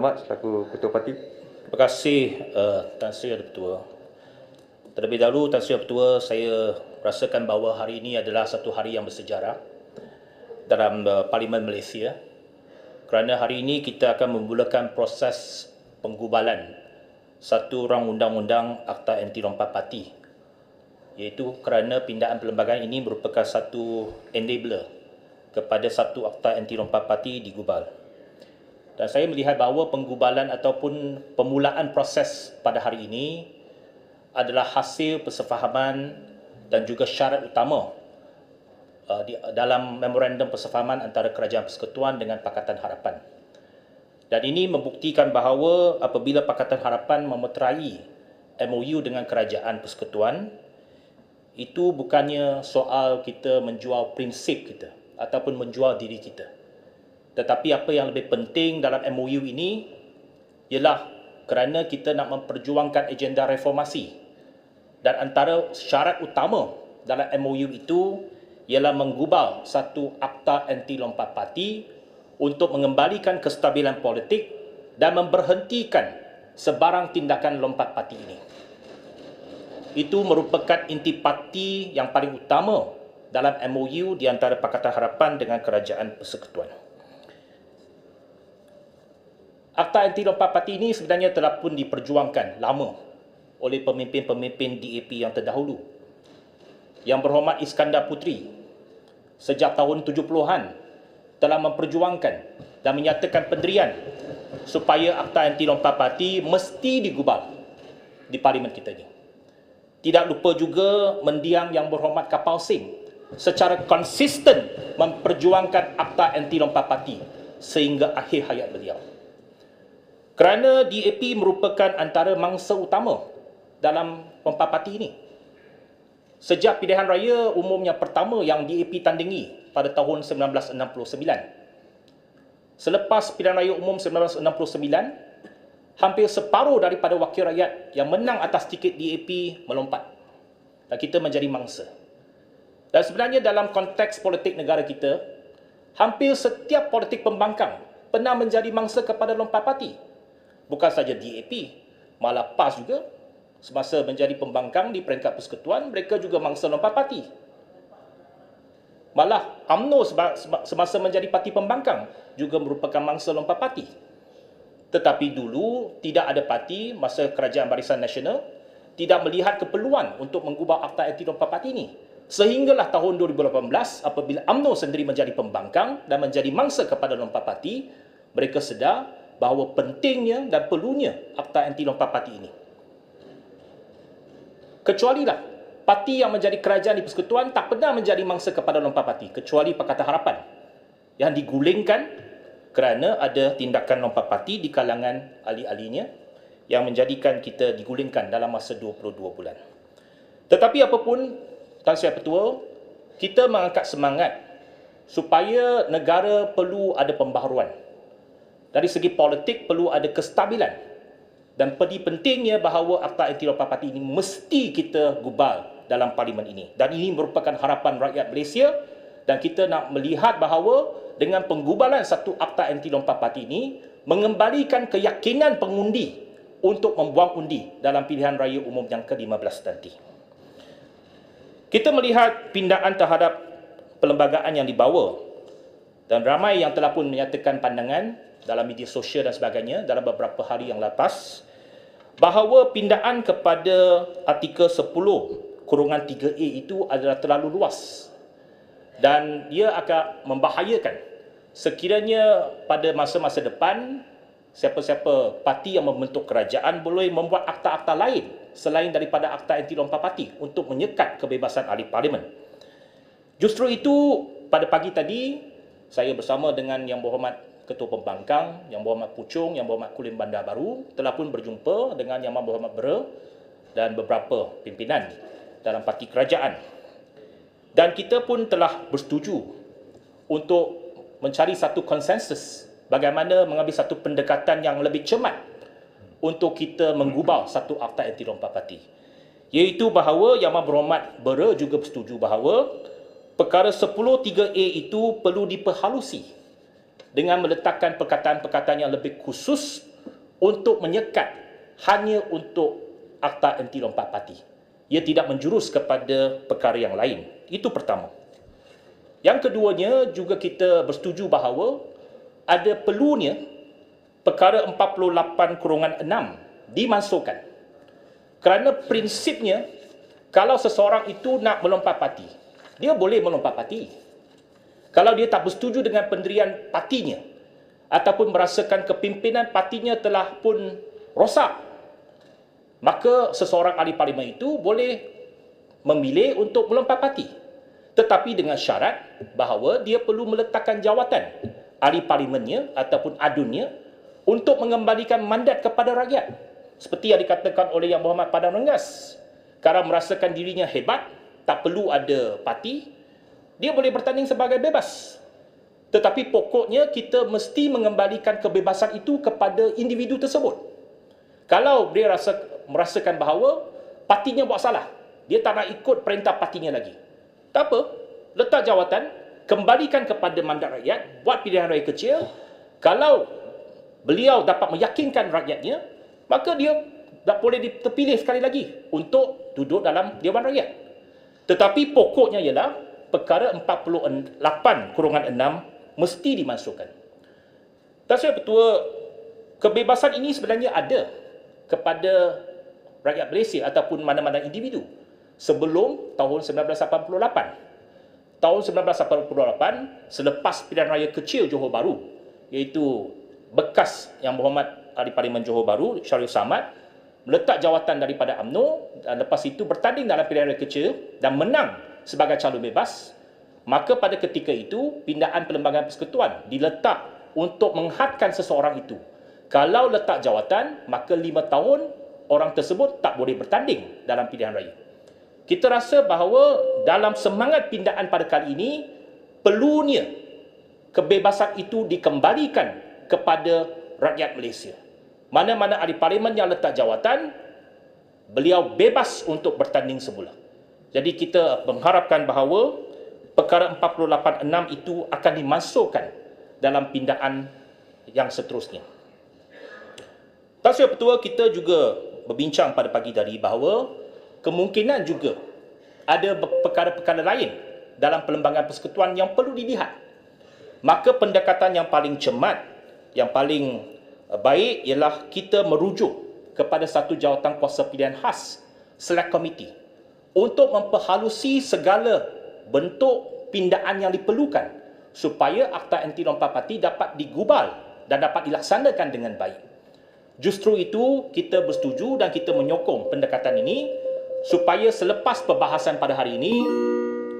Mak selaku Ketua Parti. Terima kasih Tan Sri Ada Ketua. Terlebih dahulu Tan Sri Ada Ketua, saya rasakan bahawa hari ini adalah satu hari yang bersejarah dalam Parlimen Malaysia, kerana hari ini kita akan memulakan proses penggubalan satu rang undang-undang Akta Anti Lompat Parti, iaitu kerana pindaan perlembagaan ini merupakan satu enabler kepada satu Akta Anti Lompat Parti digubal. Dan saya melihat bahawa penggubalan ataupun pemulaan proses pada hari ini adalah hasil persefahaman dan juga syarat utama dalam memorandum persefahaman antara Kerajaan Persekutuan dengan Pakatan Harapan. Dan ini membuktikan bahawa apabila Pakatan Harapan memeterai MOU dengan Kerajaan Persekutuan, itu bukannya soal kita menjual prinsip kita ataupun menjual diri kita. Tetapi apa yang lebih penting dalam MOU ini ialah kerana kita nak memperjuangkan agenda reformasi. Dan antara syarat utama dalam MOU itu ialah menggubal satu Akta Anti Lompat Parti untuk mengembalikan kestabilan politik dan memberhentikan sebarang tindakan lompat parti ini. Itu merupakan intipati yang paling utama dalam MOU di antara Pakatan Harapan dengan Kerajaan Persekutuan. Akta Anti Lompat Parti ini sebenarnya telah pun diperjuangkan lama oleh pemimpin-pemimpin DAP yang terdahulu. Yang berhormat Iskandar Puteri sejak tahun 70-an telah memperjuangkan dan menyatakan pendirian supaya Akta Anti Lompat Parti mesti digubal di parlimen kita ini. Tidak lupa juga mendiang Yang Berhormat Kapal Singh secara konsisten memperjuangkan Akta Anti Lompat Parti sehingga akhir hayat beliau. Kerana DAP merupakan antara mangsa utama dalam lompat parti ini. Sejak pilihan raya umum yang pertama yang DAP tandingi pada tahun 1969. Selepas pilihan raya umum 1969, hampir separuh daripada wakil rakyat yang menang atas tiket DAP melompat. Dan kita menjadi mangsa. Dan sebenarnya dalam konteks politik negara kita, hampir setiap politik pembangkang pernah menjadi mangsa kepada lompat parti. Bukan saja DAP, malah PAS juga semasa menjadi pembangkang di peringkat persekutuan, mereka juga mangsa lompat parti. Malah UMNO semasa menjadi parti pembangkang juga merupakan mangsa lompat parti. Tetapi dulu tidak ada parti masa Kerajaan Barisan Nasional tidak melihat keperluan untuk mengubah Akta Anti Lompat Parti ini. Sehinggalah tahun 2018 apabila UMNO sendiri menjadi pembangkang dan menjadi mangsa kepada lompat parti, mereka sedar bahawa pentingnya dan perlunya Akta Anti Lompat Parti ini. Kecualilah parti yang menjadi kerajaan di persekutuan tak pernah menjadi mangsa kepada lompat parti, kecuali Pakatan Harapan yang digulingkan kerana ada tindakan lompat parti di kalangan ahli-ahlinya yang menjadikan kita digulingkan dalam masa 22 bulan. Tetapi apapun, Tan Sri Ketua, kita mengangkat semangat supaya negara perlu ada pembaharuan. Dari segi politik perlu ada kestabilan. Dan pentingnya bahawa Akta Anti Lompat Parti ini mesti kita gubal dalam parlimen ini. Dan ini merupakan harapan rakyat Malaysia. Dan kita nak melihat bahawa dengan penggubalan satu Akta Anti Lompat Parti ini mengembalikan keyakinan pengundi untuk membuang undi dalam pilihan raya umum yang ke-15 nanti. Kita melihat pindaan terhadap perlembagaan yang dibawa dan ramai yang telah pun menyatakan pandangan dalam media sosial dan sebagainya dalam beberapa hari yang lepas bahawa pindaan kepada artikel 10/3A itu adalah terlalu luas dan ia akan membahayakan sekiranya pada masa-masa depan siapa-siapa parti yang membentuk kerajaan boleh membuat akta-akta lain selain daripada Akta Anti Lompat Parti untuk menyekat kebebasan ahli parlimen. Justru itu pada pagi tadi saya bersama dengan Yang Berhormat Ketua Pembangkang, Yang Berhormat Puchong, Yang Berhormat Kulim Bandar Baru telah pun berjumpa dengan Yang Berhormat Bera dan beberapa pimpinan dalam parti kerajaan. Dan kita pun telah bersetuju untuk mencari satu konsensus bagaimana mengambil satu pendekatan yang lebih cermat untuk kita menggubal satu Akta Anti Lompat Parti. Iaitu bahawa Yang Berhormat Bera juga bersetuju bahawa perkara 10/3A itu perlu diperhalusi dengan meletakkan perkataan-perkataan yang lebih khusus untuk menyekat hanya untuk Akta Anti Lompat Parti. Ia tidak menjurus kepada perkara yang lain. Itu pertama. Yang keduanya, juga kita bersetuju bahawa ada perlunya perkara 48/6 dimasukkan. Kerana prinsipnya, kalau seseorang itu nak melompat parti, dia boleh melompat parti. Kalau dia tak bersetuju dengan pendirian partinya, ataupun merasakan kepimpinan partinya telah pun rosak, maka seseorang ahli parlimen itu boleh memilih untuk melompat parti. Tetapi dengan syarat bahawa dia perlu meletakkan jawatan ahli parlimennya ataupun adunnya untuk mengembalikan mandat kepada rakyat. Seperti yang dikatakan oleh Yang Berhormat Padang Rengas. Kalau merasakan dirinya hebat, tak perlu ada parti, dia boleh bertanding sebagai bebas. Tetapi pokoknya kita mesti mengembalikan kebebasan itu kepada individu tersebut. Kalau dia merasakan bahawa partinya buat salah, dia tak nak ikut perintah partinya lagi, tak apa, letak jawatan, kembalikan kepada mandat rakyat, buat pilihan raya kecil. Kalau beliau dapat meyakinkan rakyatnya, maka dia tak boleh terpilih sekali lagi untuk duduk dalam Dewan Rakyat. Tetapi pokoknya ialah perkara 48/6 mesti dimasukkan. Tuan Yang Ketua, kebebasan ini sebenarnya ada kepada rakyat Malaysia ataupun mana-mana individu sebelum tahun 1988. Tahun 1988, selepas pilihan raya kecil Johor Bahru, iaitu bekas Yang Berhormat Ahli Parlimen Johor Bahru, Syarif Samad, meletak jawatan daripada UMNO dan lepas itu bertanding dalam pilihan raya kecil dan menang sebagai calon bebas. Maka pada ketika itu, pindaan Perlembagaan Persekutuan diletak untuk menghadkan seseorang itu. Kalau letak jawatan, maka 5 tahun orang tersebut tak boleh bertanding dalam pilihan raya. Kita rasa bahawa dalam semangat pindaan pada kali ini, perlunya kebebasan itu dikembalikan kepada rakyat Malaysia. Mana-mana ahli parlimen yang letak jawatan, beliau bebas untuk bertanding semula. Jadi kita mengharapkan bahawa perkara 48/6 itu akan dimasukkan dalam pindaan yang seterusnya. Tuan Yang Ketua, kita juga berbincang pada pagi tadi bahawa kemungkinan juga ada perkara-perkara lain dalam Perlembagaan Persekutuan yang perlu dilihat. Maka pendekatan yang paling cermat, yang paling baik ialah kita merujuk kepada satu jawatan kuasa pilihan khas, Select Committee, untuk memperhalusi segala bentuk pindaan yang diperlukan supaya Akta Anti Lompat Parti dapat digubal dan dapat dilaksanakan dengan baik. Justru itu kita bersetuju dan kita menyokong pendekatan ini supaya selepas perbahasan pada hari ini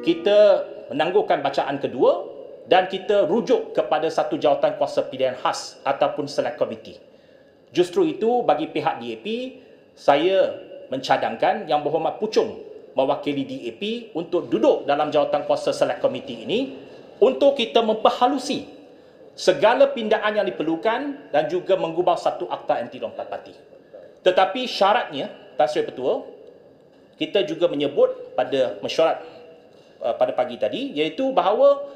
kita menangguhkan bacaan kedua dan kita rujuk kepada satu jawatan kuasa pilihan khas ataupun Select Committee. Justru itu bagi pihak DAP, saya mencadangkan Yang Berhormat Puchong mewakili DAP untuk duduk dalam jawatan kuasa Select Committee ini untuk kita memperhalusi segala pindaan yang diperlukan dan juga menggubal satu Akta Anti Lompat Parti. Tetapi syaratnya, Tuan Yang Ketua, kita juga menyebut pada mesyuarat pada pagi tadi, iaitu bahawa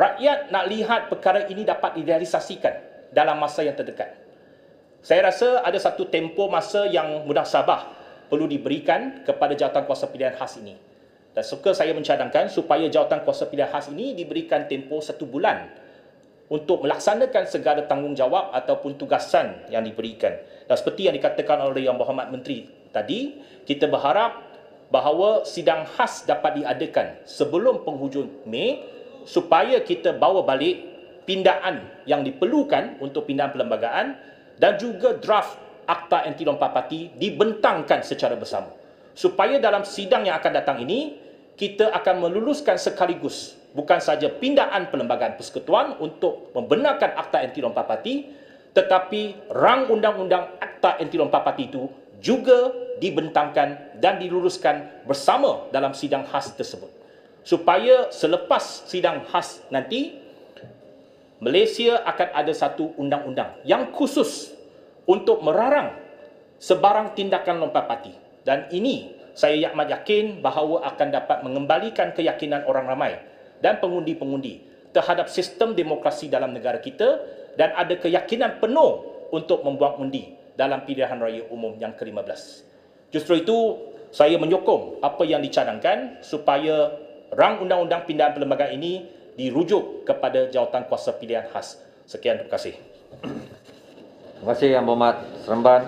rakyat nak lihat perkara ini dapat direalisasikan dalam masa yang terdekat. Saya rasa ada satu tempoh masa yang munasabah perlu diberikan kepada jawatan kuasa pilihan khas ini. Dan suka saya mencadangkan supaya jawatan kuasa pilihan khas ini diberikan tempoh 1 bulan untuk melaksanakan segala tanggungjawab ataupun tugasan yang diberikan. Dan seperti yang dikatakan oleh Yang Berhormat Menteri tadi, kita berharap bahawa sidang khas dapat diadakan sebelum penghujung Mei supaya kita bawa balik pindaan yang diperlukan untuk pindaan perlembagaan dan juga draft Akta Anti Lompat Parti dibentangkan secara bersama. Supaya dalam sidang yang akan datang ini, kita akan meluluskan sekaligus bukan saja pindaan Perlembagaan Persekutuan untuk membenarkan Akta Anti Lompat Parti, tetapi rang undang-undang Akta Anti Lompat Parti itu juga dibentangkan dan diluluskan bersama dalam sidang khas tersebut. Supaya selepas sidang khas nanti, Malaysia akan ada satu undang-undang yang khusus untuk merarang sebarang tindakan lompat parti. Dan ini saya amat yakin bahawa akan dapat mengembalikan keyakinan orang ramai dan pengundi-pengundi terhadap sistem demokrasi dalam negara kita dan ada keyakinan penuh untuk membuang undi dalam pilihan raya umum yang ke-15. Justru itu, saya menyokong apa yang dicadangkan supaya rang undang-undang pindahan perlembagaan ini dirujuk kepada Jawatankuasa Pilihan Khas. Sekian, terima kasih. Terima kasih Yang Berhormat Seremban.